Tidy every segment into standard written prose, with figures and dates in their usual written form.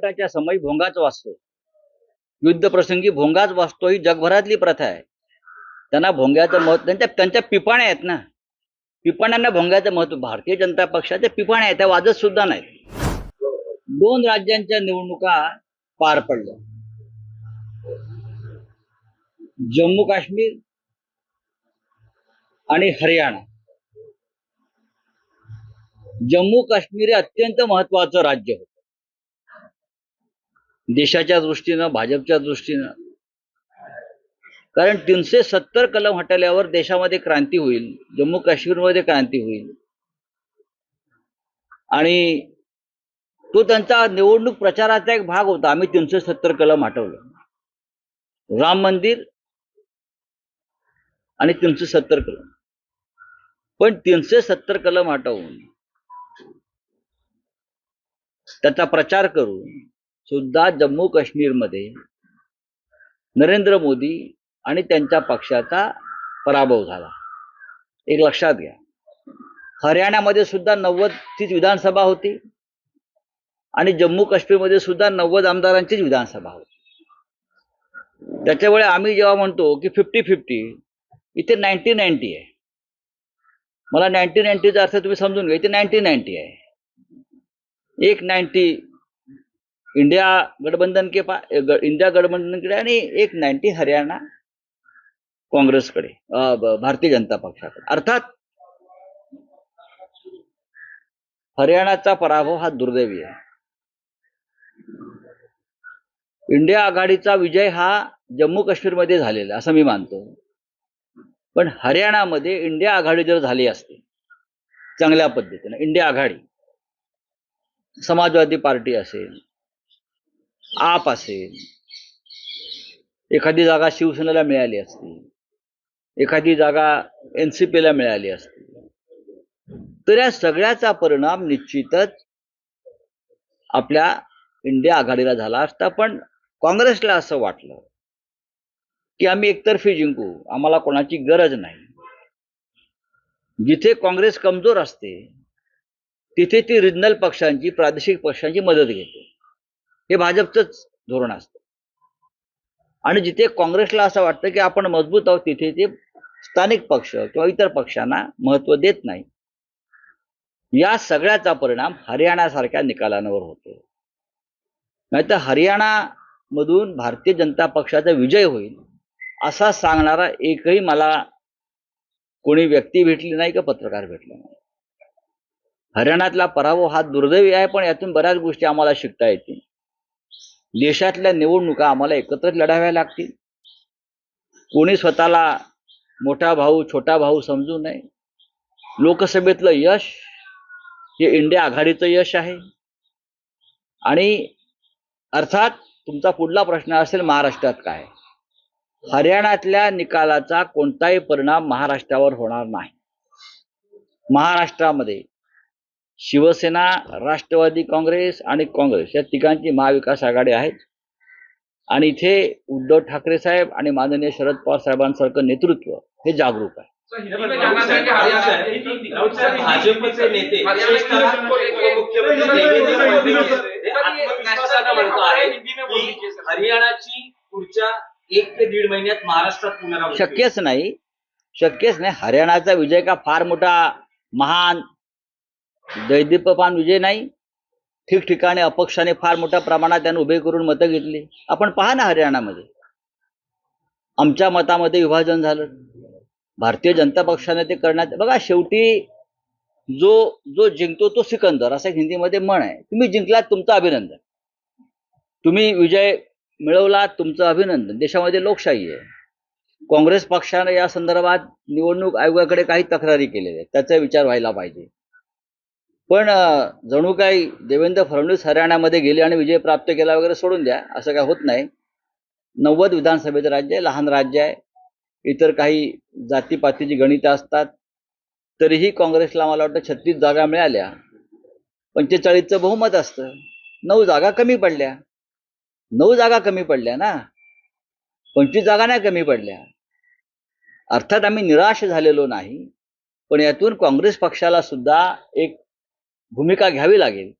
संकटाच्या समयी भोंगाच वाजतो, युद्ध प्रसंगी भोंगाच वाजतो, ही जगभरातली प्रथा आहे. त्यांना भोंग्याचं महत्व, त्यांच्या पिपाण्या आहेत ना, पिपाण्यांना भोंग्याचं महत्व. भारतीय जनता पक्षाच्या पिपाण्या आहेत, त्या वाजत सुद्धा नाहीत. 2 राज्यांच्या निवडणुका पार पडल्या, जम्मू काश्मीर आणि हरियाणा. जम्मू काश्मीर हे अत्यंत महत्वाचं राज्य होतं देशाच्या दृष्टीनं, भाजपच्या दृष्टीनं. कारण 370 कलम हटवल्यावर देशामध्ये क्रांती होईल, जम्मू काश्मीरमध्ये क्रांती होईल. आणि तो त्यांचा निवडणूक प्रचाराचा एक भाग होता. आम्ही 370 कलम हटवलं, राम मंदिर आणि 370 कलम. पण 370 कलम हटवून त्याचा प्रचार करून सुद्धा जम्मू काश्मीरमध्ये नरेंद्र मोदी आणि त्यांच्या पक्षाचा पराभव झाला. एक लक्षात घ्या. हरियाणामध्ये सुद्धा 90चीच विधानसभा होती आणि जम्मू काश्मीरमध्ये सुद्धा 90 आमदारांचीच विधानसभा होती. त्याच्यामुळे आम्ही जेव्हा म्हणतो की 50-50, इथे 90-90 आहे. मला 90-90चा अर्थ तुम्ही समजून घ्या. इथे 90-90 आहे. एक 90 इंडिया गठबंधनकडे आणि एक 90 हरियाणा काँग्रेसकडे, भारतीय जनता पक्षाकडे. अर्थात हरियाणाचा पराभव हा दुर्दैवी आहे. इंडिया आघाडीचा विजय हा जम्मू काश्मीरमध्ये झालेला असं मी मानतो. पण हरियाणामध्ये इंडिया आघाडी जर झाली असते चांगल्या पद्धतीने, इंडिया आघाडी, समाजवादी पार्टी असेल, आप असेल, एखादी जागा शिवसेनेला मिळाली असती, एखादी जागा एनसीपीला मिळाली असती, तर या सगळ्याचा परिणाम निश्चितच आपल्या इंडिया आघाडीला झाला असता. पण काँग्रेसला असं वाटलं की आम्ही एकतर्फी जिंकू, आम्हाला कोणाची गरज नाही. जिथे काँग्रेस कमजोर असते तिथे ती रिजनल पक्षांची, प्रादेशिक पक्षांची मदत घेते. हे भाजपचंच धोरण असतं. आणि जिथे काँग्रेसला असं वाटतं की आपण मजबूत आहोत तिथे ते स्थानिक पक्ष किंवा इतर पक्षांना महत्व देत नाही. या सगळ्याचा परिणाम हरियाणासारख्या निकालांवर होतो. नाहीतर हरियाणामधून भारतीय जनता पक्षाचा विजय होईल असा सांगणारा एकही मला कोणी व्यक्ती भेटली नाही का पत्रकार भेटला नाही. हरियाणातला पराभव हा दुर्दैवी आहे, पण यातून बऱ्याच गोष्टी आम्हाला शिकता येतील. देशातल्या निवडणुका आम्हाला एकत्रच लढाव्या लागतील. कोणी स्वतःला मोठा भाऊ, छोटा भाऊ समजू नये. लोकसभेतलं यश हे इंडिया आघाडीचं यश आहे. आणि अर्थात तुमचा पुढला प्रश्न असेल महाराष्ट्रात काय. हरियाणातल्या निकालाचा कोणताही परिणाम महाराष्ट्रावर होणार नाही. महाराष्ट्रामध्ये शिवसेना, राष्ट्रवादी काँग्रेस आणि काँग्रेस या तिघांची महाविकास आघाडी आहे. आणि इथे उद्धव ठाकरे साहेब आणि माननीय शरद पवार साहेबांसारखं नेतृत्व हे जागरूक आहे. भाजपचे नेते हरियाणाची पुढच्या 1 ते 1.5 महिन्यात महाराष्ट्रात पुनरावृत्ती शक्यच नाही. हरियाणाचा विजय का फार मोठा, महान, दैदीप्यमान विजय नाही. ठिकठिकाणी अपक्षाने फार मोठ्या प्रमाणात त्यांनी उभे करून मतं घेतली. आपण पहा ना, हरियाणामध्ये आमच्या मतामध्ये विभाजन झालं. भारतीय जनता पक्षाने ते करण्यात, बघा शेवटी जो जिंकतो तो सिकंदर असं हिंदीमध्ये म्हण आहे. तुम्ही जिंकलात, तुमचं अभिनंदन. तुम्ही विजय मिळवलात, तुमचं अभिनंदन. देशामध्ये लोकशाही आहे. काँग्रेस पक्षाने या संदर्भात निवडणूक आयोगाकडे काही तक्रारी केलेल्या आहेत, त्याचा विचार व्हायला पाहिजे. पण जणू काही देवेंद्र फडणवीस हरियाणामध्ये गेले आणि विजय प्राप्त केला वगैरे सोडून द्या, असं काय होत नाही. 90 विधानसभेचं राज्य आहे, लहान राज्य आहे. इतर काही जातीपातीची गणितं असतात. तरीही काँग्रेसला मला वाटतं 36 जागा मिळाल्या. 45चं बहुमत असतं. 9 जागा कमी पडल्या. 9 जागा कमी पडल्या ना, 25 जागा नाही कमी पडल्या. अर्थात आम्ही निराश झालेलो नाही, पण यातून काँग्रेस पक्षाला सुद्धा एक भूमिका घ्यावी लागेल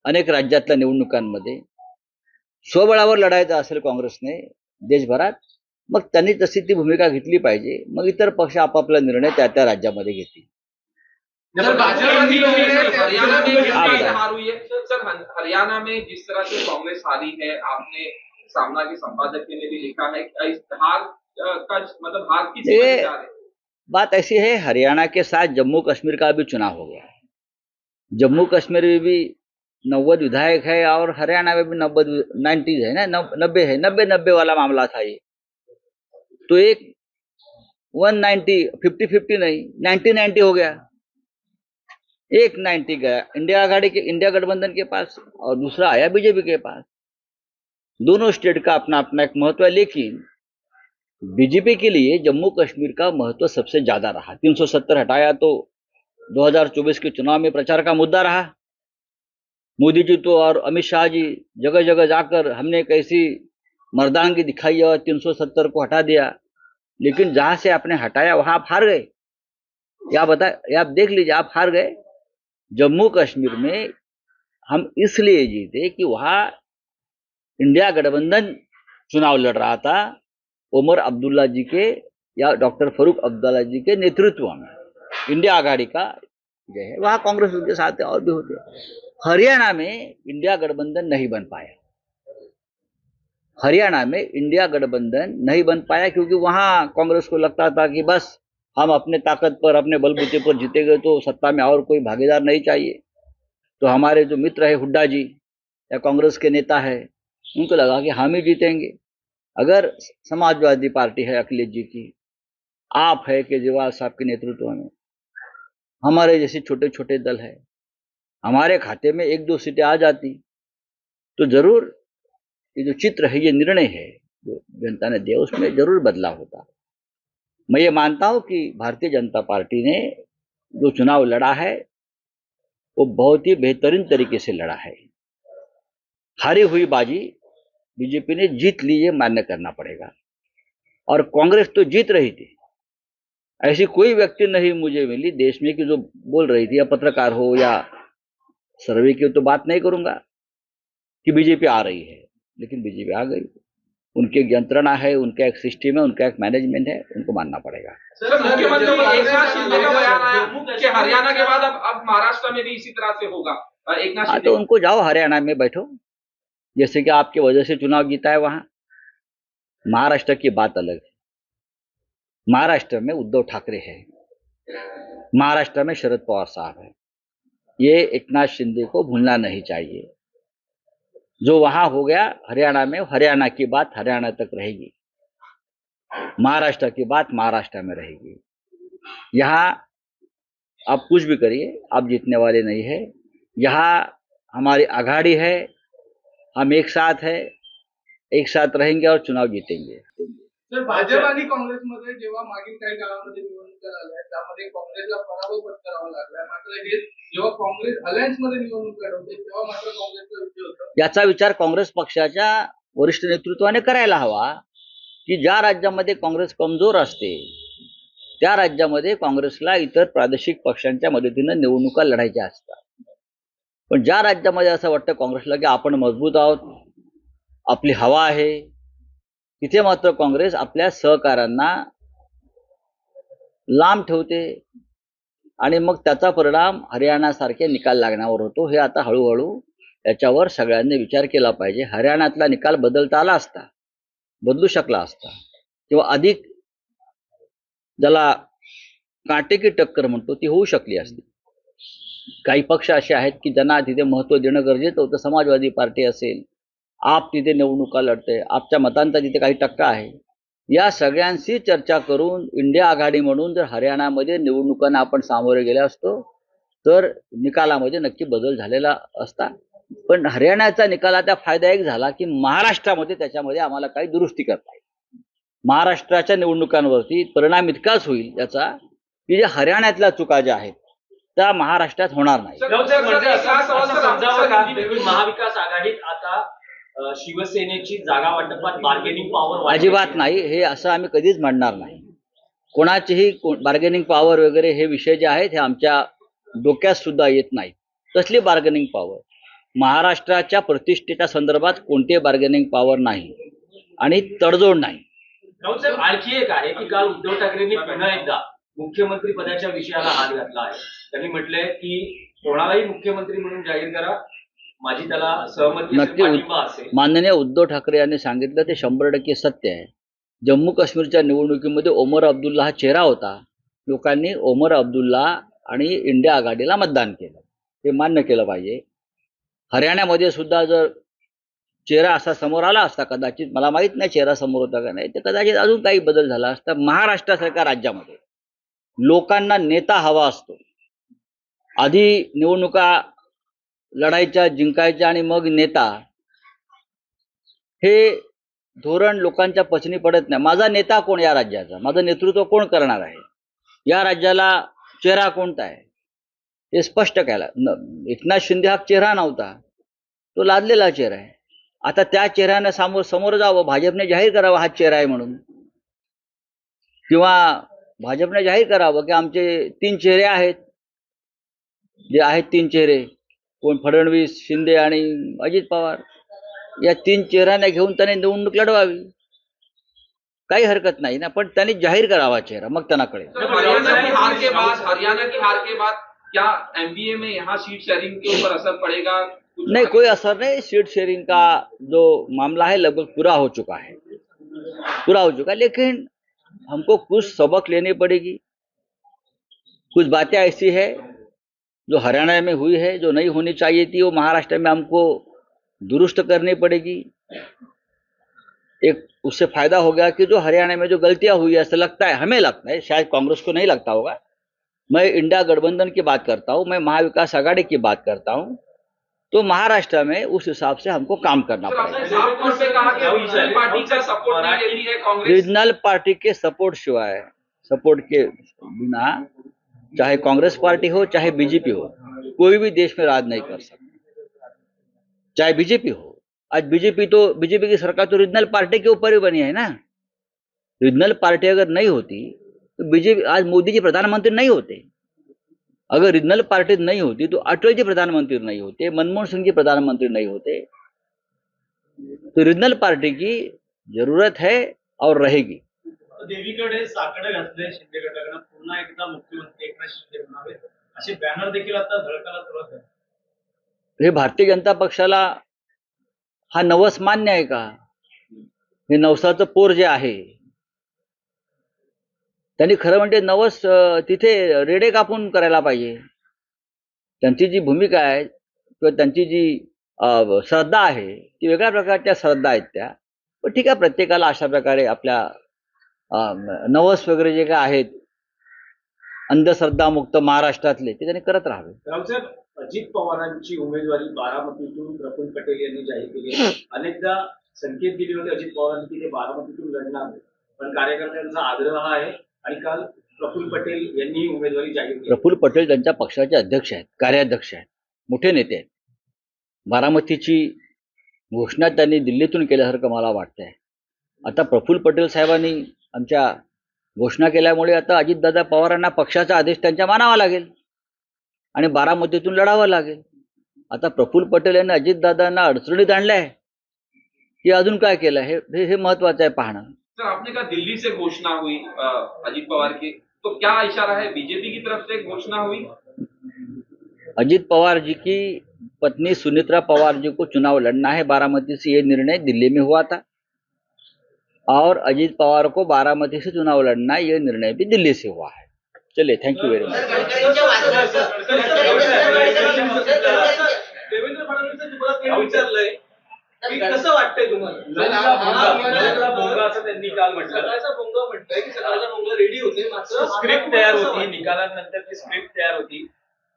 अनेक राज्यातल्या निवडणुकांमध्ये. स्वबळावर लढायचं असेल काँग्रेसने देशभरात, मग त्यांनी तशी ती भूमिका घेतली पाहिजे. मग इतर पक्ष आपापला निर्णय त्या त्या राज्यामध्ये घेतील. सर, हरियाणा में आप जिस बताएं। हार हुई है सर, हरियाणा में जिस तरह से कांग्रेस हारी है, आपने सामना के संपादक ने भी लिखा है कि इस हार का मतलब हार की ये जिम्मेदार है। बात ऐसी है, हरियाणा के साथ जम्मू कश्मीर का भी चुनाव हो गया है. जम्मू कश्मीर में भी 90 विधायक है और हरियाणा में भी 90 है ना, 90 है, 90 वाला मामला था ये. तो एक 190 50-50 नहीं, 90-90 हो गया. एक 90 गया इंडिया गठबंधन के पास और दूसरा आया बीजेपी के पास. दोनों स्टेट का अपना अपना एक महत्व है, लेकिन बीजेपी के लिए जम्मू कश्मीर का महत्व सबसे ज्यादा रहा. 370 हटाया तो 2024 के चुनाव में प्रचार का मुद्दा रहा. मोदी जी तो और अमित शाह जी जगह जगह जाकर हमने कैसी मर्दानगी दिखाई और 370 को हटा दिया, लेकिन जहां से आपने हटाया वहां आप हार गए. आप देख लीजिए, आप हार गए. जम्मू कश्मीर में हम इसलिए जीते कि वहां इंडिया गठबंधन चुनाव लड़ रहा था, उमर अब्दुल्ला जी के या डॉक्टर फारूक अब्दुल्ला जी के नेतृत्व में इंडिया आघाड़ी का जो है, वहां कांग्रेस उनके साथ है और भी होते. हरियाणा में इंडिया गठबंधन नहीं बन पाया. हरियाणा में इंडिया गठबंधन नहीं बन पाया क्योंकि वहां कांग्रेस को लगता था कि बस हम अपने ताकत पर, अपने बलबूते पर जीतेंगे तो सत्ता में और कोई भागीदार नहीं चाहिए. तो हमारे जो मित्र है हुड्डा जी या कांग्रेस के नेता है, उनको लगा कि हम ही जीतेंगे. अगर समाजवादी पार्टी है अखिलेश जी की, आप है केजरीवाल साहब के नेतृत्व में, हमारे जैसे छोटे छोटे दल है, हमारे खाते में 1-2 सीटें आ जाती तो जरूर ये जो चित्र है, ये निर्णय है जो जनता ने दिया, उसमें जरूर बदलाव होता. मैं ये मानता हूं कि भारतीय जनता पार्टी ने जो चुनाव लड़ा है वो बहुत ही बेहतरीन तरीके से लड़ा है. हारी हुई बाजी बीजेपी ने जीत ली, ये मान्य करना पड़ेगा. और कांग्रेस तो जीत रही थी. ऐसी कोई व्यक्ति नहीं मुझे मिली देश में कि जो बोल रही थी, या पत्रकार हो या सर्वे की तो बात नहीं करूंगा, कि बीजेपी आ रही है. लेकिन बीजेपी आ गई. उनकी एक यंत्रणा है, उनका एक सिस्टम है, उनका एक मैनेजमेंट है, उनको मानना पड़ेगा. सर, मुख्यमंत्री एकनाथ शिंदे का बयान आया कि हरियाणा के बाद अब महाराष्ट्र में भी इसी तरह से होगा. एकनाथ हाँ, शिंदे तो उनको जाओ हरियाणा में बैठो, जैसे कि आपकी वजह से चुनाव जीता है वहां. महाराष्ट्र की बात अलग है. महाराष्ट्र में उद्धव ठाकरे है, महाराष्ट्र में शरद पवार साहब है. ये एकनाथ शिंदे को भूलना नहीं चाहिए. जो वहां हो गया हरियाणा में, हरियाणा की बात हरियाणा तक रहेगी, महाराष्ट्र की बात महाराष्ट्र में रहेगी. यहाँ आप कुछ भी करिए, आप जीतने वाले नहीं है. यहाँ हमारी आघाड़ी है, हम एक साथ है, एक साथ रहेंगे और चुनाव जीतेंगे. सर, भाजप आणि काँग्रेसमध्ये जेव्हा मागील काही काळामध्ये निवडणुका झाल्या त्यामध्ये काँग्रेसला पराभव पत्करावा लागला, मात्र हे जेव्हा काँग्रेस अलायन्समध्ये निवडणूक लढवते तेव्हा मात्र काँग्रेसचा विजय होतो. याचा विचार काँग्रेस पक्षाच्या वरिष्ठ नेतृत्वाने करायला हवा की ज्या राज्यामध्ये काँग्रेस कमजोर असते त्या राज्यामध्ये काँग्रेसला इतर प्रादेशिक पक्षांच्या मदतीने निवडणुका लढायच्या असतात. पण ज्या राज्यामध्ये असं वाटतं काँग्रेसला की आपण मजबूत आहोत, आपली हवा आहे, तिथे मात्र काँग्रेस आपल्या सहकाऱ्यांना लांब ठेवते आणि मग त्याचा परिणाम हरियाणासारखे निकाल लागण्यावर होतो. हे आता हळूहळू याच्यावर सगळ्यांनी विचार केला पाहिजे. हरियाणातला निकाल बदलता आला असता, बदलू शकला असता, किंवा अधिक ज्याला कांटे की टक्कर म्हणतो ती होऊ शकली असती. काही पक्ष असे आहेत की ज्यांना तिथे महत्त्व देणं गरजेचं होतं. समाजवादी पार्टी असेल, आप तिथे निवडणुका लढते, आपच्या मतांचा तिथे काही टक्का आहे. या सगळ्यांशी चर्चा करून इंडिया आघाडी म्हणून जर हरियाणामध्ये निवडणुकांना आपण सामोरे गेले असतो तर निकालामध्ये नक्की बदल झालेला असता. पण हरियाणाचा निकालाचा फायदा एक झाला की महाराष्ट्रामध्ये त्याच्यामध्ये आम्हाला काही दुरुस्ती करता येईल. महाराष्ट्राच्या निवडणुकांवरती परिणाम इतकाच होईल याचा की जे हरियाणातल्या चुका ज्या आहेत त्या महाराष्ट्रात होणार नाही. म्हणजे असं समजावं का की महाविकास आघाडीत आता शिवसेनेची जागा वाटपात बार्गेनिंग पॉवर अजिबात नाही. हे असं आम्ही कधीच म्हणणार नाही. कोणाचीही बार्गेनिंग पॉवर वगैरे हे विषय जे आहेत हे आमच्या डोक्यात सुद्धा येत नाहीत. कसली बार्गेनिंग पॉवर? महाराष्ट्राच्या प्रतिष्ठेच्या संदर्भात कोणते बार्गेनिंग पॉवर नाही आणि तडजोड नाही. राऊत साहेब, आणखी एक आहे की काल उद्धव ठाकरेंनी पुन्हा एकदा मुख्यमंत्री पदाच्या विषयाला हात घातला आहे. त्यांनी म्हटलंय की कोणालाही मुख्यमंत्री म्हणून जाहीर करा, माझी त्याला सहमती असेल, नक्की पाठिंबा असेल. माननीय उद्धव ठाकरे यांनी सांगितलं ते 100% सत्य आहे. जम्मू काश्मीरच्या निवडणुकीमध्ये ओमर अब्दुल्ला हा चेहरा होता. लोकांनी ओमर अब्दुल्ला आणि इंडिया आघाडीला मतदान केलं, हे मान्य केलं पाहिजे. हरियाणामध्ये सुद्धा जर चेहरा असा समोर आला असता, कदाचित, मला माहित नाही चेहरा समोर होता का नाही, तर कदाचित अजून काही बदल झाला असता. महाराष्ट्रासारख्या राज्यामध्ये लोकांना नेता हवा असतो. आधी निवडणुका लढायच्या, जिंकायच्या आणि मग नेता, हे धोरण लोकांच्या पचनी पडत नाही. माझा नेता कोण या राज्याचा, माझं नेतृत्व कोण करणार आहे, या राज्याला चेहरा कोणता आहे हे स्पष्ट केला. एकनाथ शिंदे हा चेहरा नव्हता, तो लादलेला चेहरा आहे. आता त्या चेहऱ्याने समोर जावं, भाजपने जाहीर करावं हा चेहरा आहे म्हणून, किंवा भाजपने जाहीर करावं की आमचे 3 चेहरे आहेत, जे आहेत 3 चेहरे, कोण फडणवीस, शिंदे आणि अजित पवार, या 3 चेहऱ्यांना घेऊन त्याने निवडणूक लढवावी. काही हरकत नाही ना, पण त्यांनी जाहीर करावा चेहरा, मग त्यांना कळेल. हरियाणा की हार के बाद क्या एमपीए में यहाँ सीट शेयरिंग के ऊपर असर पड़ेगा? नहीं, कोई असर नहीं. सीट शेयरिंग का जो मामला है लगभग पूरा हो चुका है, लेकिन हमको कुछ सबक लेनी पड़ेगी. कुछ बातें ऐसी है जो हरियाणा में हुई है, जो नहीं होनी चाहिए थी, वो महाराष्ट्र में हमको दुरुस्त करनी पड़ेगी. एक उससे फायदा हो गया कि जो हरियाणा में जो गलतियां हुई, ऐसा लगता है, हमें लगता है, शायद कांग्रेस को नहीं लगता होगा. मैं इंडिया गठबंधन की बात करता हूँ, मैं महाविकास आघाड़ी की बात करता हूँ. तो महाराष्ट्र में उस हिसाब से हमको काम करना पड़ेगा. आपने साफ तौर पे कहा कि रीजनल पार्टी का सपोर्ट नहीं लेती है कांग्रेस. रीजनल पार्टी के सपोर्ट शिवाय, सपोर्ट के बिना, चाहे कांग्रेस पार्टी हो चाहे बीजेपी हो, कोई भी देश में राज नहीं कर सकता. चाहे बीजेपी हो, आज बीजेपी की सरकार तो रीजनल पार्टी के ऊपर ही बनी है ना. रीजनल पार्टी अगर नहीं होती तो बीजेपी, आज मोदी जी प्रधानमंत्री नहीं होते. अगर रीजनल पार्टी नहीं होती तो अटल जी प्रधानमंत्री नहीं होते, मनमोहन सिंह जी प्रधानमंत्री नहीं होते. तो रीजनल पार्टी की जरूरत है और रहेगी. देवीकडे साकडं घातलंय शिंदे गटाकडे, पुन्हा एकदा मुख्यमंत्री एकनाथ शिंदे म्हणावे असे बॅनर देखील आता झळकायला सुरुवात झाली. हे भारतीय जनता पक्षाला हा नवस मान्य आहे का? हे नवसाचं पोर जे आहे, त्यांनी खरं म्हणजे नवस तिथे रेडे कापून करायला पाहिजे. त्यांची जी भूमिका आहे किंवा त्यांची जी श्रद्धा आहे, ती वेगळ्या प्रकारच्या श्रद्धा आहेत त्या. पण ठीक आहे, प्रत्येकाला अशा प्रकारे आपल्या नवस वगैरे जे काय आहेत, अंधश्रद्धा मुक्त महाराष्ट्रातले, ते त्यांनी करत राहावे. रावसाहेब, अजित पवारांची उमेदवारी बारामतीतून प्रफुल्ल पटेल यांनी जाहीर केली आहे. अनेकदा संकेत दिले होते अजित पवारांनी की ते बारामतीतून लढणार नाही, पण कार्यकर्त्यांचा आग्रह आहे आणि काल प्रफुल्ल पटेल यांनी उमेदवारी जाहीर केली. प्रफुल्ल पटेल त्यांच्या पक्षाचे अध्यक्ष आहेत, कार्याध्यक्ष आहेत, मोठे नेते आहेत. बारामतीची घोषणा त्यांनी दिल्लीतून केल्यासारखं मला वाटतंय. आता प्रफुल्ल पटेल साहेबांनी आमच्या घोषणा केल्यामुळे आता अजितदादा पवारांना पक्षाचा आदेश त्यांच्या मानावा लागेल आणि बारामतीतून लढावं लागेल. आता प्रफुल्ल पटेल यांनी अजितदादांना अडचणीत आणलंय की अजून काय केलं, हे महत्वाचं आहे पाहणं. सर, आपने कहा दिल्ली से घोषणा हुई अजीत पवार की, तो क्या इशारा है, बीजेपी की तरफ से घोषणा हुई? अजित पवार जी की पत्नी सुनित्रा पवार जी को चुनाव लड़ना है बारामती से, ये निर्णय दिल्ली में हुआ था, और अजित पवार को बारामती से चुनाव लड़ना, ये निर्णय भी दिल्ली से हुआ है. चलिए, thank you very much. Devendra फडणवीसांनी परत काही विचारलंय की कसं वाटतंय तुम्हाला? सगळा भोंगा असं त्यांनी काल म्हटलं. सगळ्याचा भोंगा म्हटलंय की सगळ्याचा भोंगा रेडी होते, मात्र स्क्रिप्ट तयार होती, निकालानंतर ती स्क्रिप्ट तयार होती.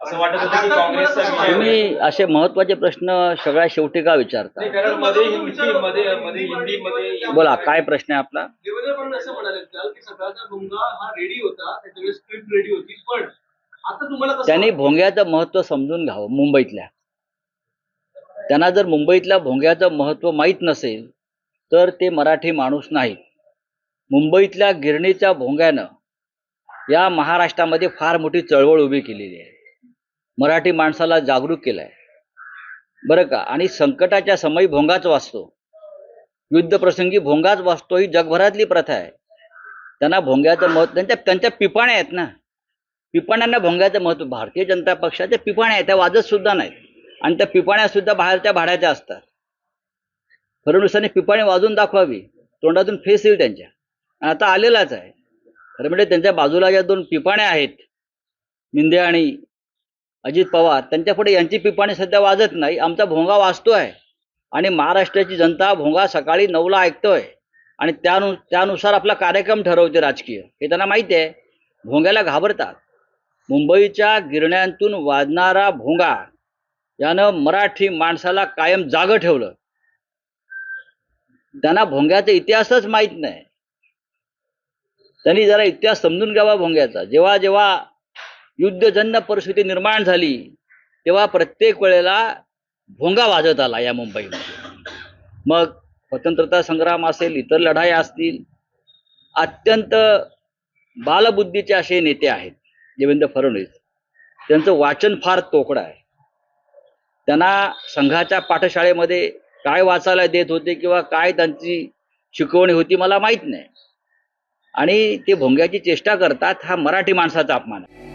असं वाटत होतं की काँग्रेसचा विजय होईल. तुम्ही असे महत्वाचे प्रश्न सगळ्या शेवटी का विचारता? नाही, कारण मध्ये हिंदीमध्ये बोला, काय प्रश्न आहे आपला? देवेंद्र फडणवीस असं म्हणाले काल की सगळ्याचा भोंगा हा रेडी होता, त्याच्यावेळी स्क्रिप्ट रेडी होती, पण आता तुम्हाला कसं त्यांनी भोंग्याचं महत्व समजून घ्यावं. मुंबईतल्या त्यांना जर मुंबईतल्या भोंग्याचं महत्व माहीत नसेल तर ते मराठी माणूस नाहीत. मुंबईतल्या गिरणीच्या भोंग्यानं या महाराष्ट्रामध्ये फार मोठी चळवळ उभी केलेली आहे, मराठी माणसाला जागरूक केलंय. बरं का. आणि संकटाच्या समयी भोंगाच वाचतो, युद्ध प्रसंगी भोंगाच वाचतो, ही जगभरातली प्रथा आहे. त्यांना भोंग्याचं महत्व, त्यांच्या पिपाण्या आहेत ना, पिपाण्यांना भोंग्याचं महत्व. भारतीय जनता पक्षाच्या पिपाण्या आहेत, त्या वाजत सुद्धा नाहीत. आणि त्या पिपाण्या सुद्धा बाहेरच्या भाड्याच्या असतात. फडणवीसांनी पिपाणी वाजून दाखवावी, तोंडातून फेस येईल त्यांच्या. आता आलेलाच आहे. खरं म्हणजे त्यांच्या बाजूला ज्या दोन पिपाण्या आहेत, मिंदे आणि अजित पवार, त्यांच्यापुढे यांची पिपाणी सध्या वाजत नाही. आमचा भोंगा वाजतो आहे. आणि महाराष्ट्राची जनता भोंगा सकाळी 9ला ऐकतोय आणि त्यानुसार आपला कार्यक्रम ठरवते राजकीय. हे त्यांना माहिती आहे. भोंग्याला घाबरतात. मुंबईच्या गिरण्यांतून वाजणारा भोंगा यानं मराठी माणसाला कायम जागं ठेवलं. त्यांना भोंग्याचा इतिहासच माहीत नाही. त्यांनी जरा इतिहास समजून घ्यावा भोंग्याचा. जेव्हा जेव्हा युद्धजन्य परिस्थिती निर्माण झाली तेव्हा प्रत्येक वेळेला भोंगा वाजत आला या मुंबईमध्ये. मग स्वतंत्रता संग्राम असेल, इतर लढाई असतील, अत्यंत बालबुद्धीचे असे नेते आहेत देवेंद्र फडणवीस. त्यांचं वाचन फार तोकडं आहे. त्यांना संघाच्या पाठशाळेमध्ये काय वाचायला देत होते किंवा काय त्यांची शिकवणी होती मला माहीत नाही. आणि ते भोंग्याची चेष्टा करतात, हा मराठी माणसाचा अपमान आहे.